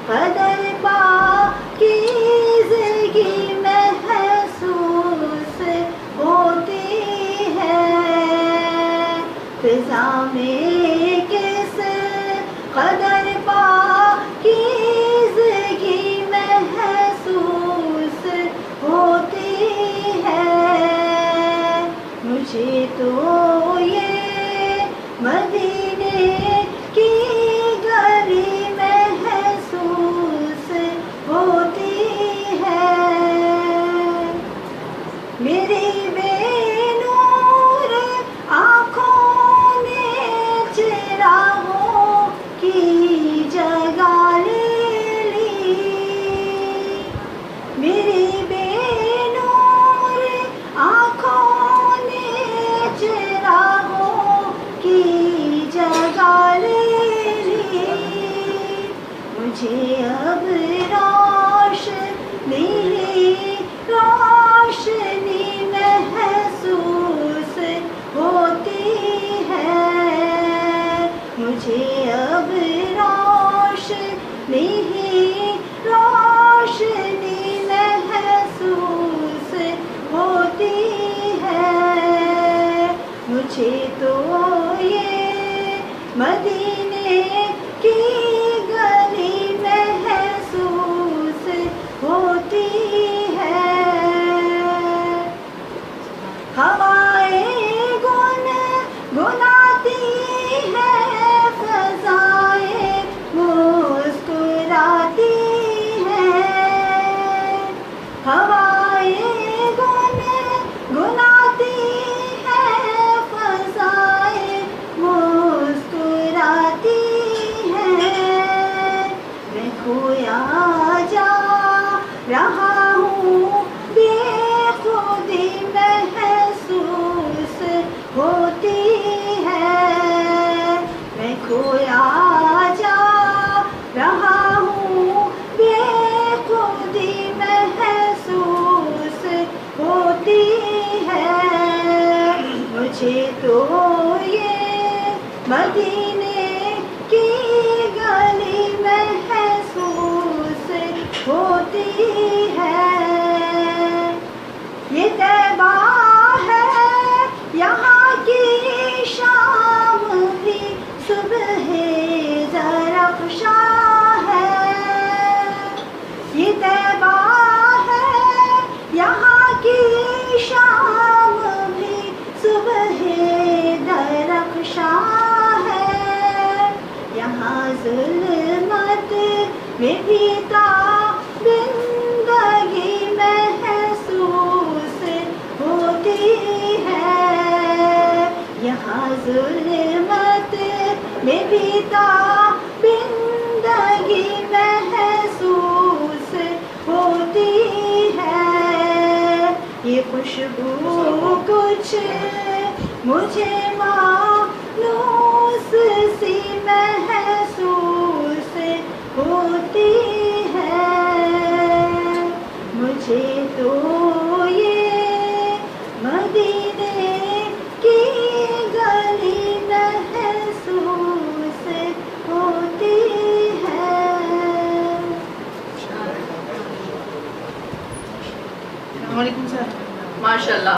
قدر پاکیزگی محسوس ہوتی ہے، فضا میں کس قدر پاکیزگی محسوس ہوتی ہے، مجھے تو یہ مدینے کی گلی محسوس ہوتی ہے، میری بے نور آنکھوں نے چراغوں کی جگہ لے لی، میری بے نور آنکھوں نے چراغوں کی جگہ لے لی، مجھے اب روشنی محسوس ہوتی ہے، مجھے اب روشنی محسوس ہوتی ہے، مجھے تو یہ مدینے کی گلی محسوس ہوتی ہے، ہوائیں گنگناتی ہیں، فضائیں مسکراتی ہیں، ہوائیں گنگناتی ہیں، فضائیں مسکراتی ہیں، میں کھویا جا رہا ہوں، بے خودی محسوس ہوتی ہے، میں کھویا جا رہا ہوں، بے خودی محسوس ہوتی ہے، مجھے تو یہ مدینے کی گلی محسوس ہوتی ہے، یہ طیبہ ہے یہاں کی شام بھی صبح زرافشاں ہے، یہ طیبہ ہے یہاں کی شام بھی صبح درخشاں ہے، یہاں ظلمت میں بھی تابندگی محسوس ہوتی ہے، یہاں ظلمت میں بھی تابندگی محسوس ہوتی ہے، یہ خوشبو کچھ مجھے مانوس سی محسوس ہوتی ہے، مجھے تو یہ مدینے کی گلی محسوس ہوتی ہے۔ وعلیکم السلام، ماشاء اللہ۔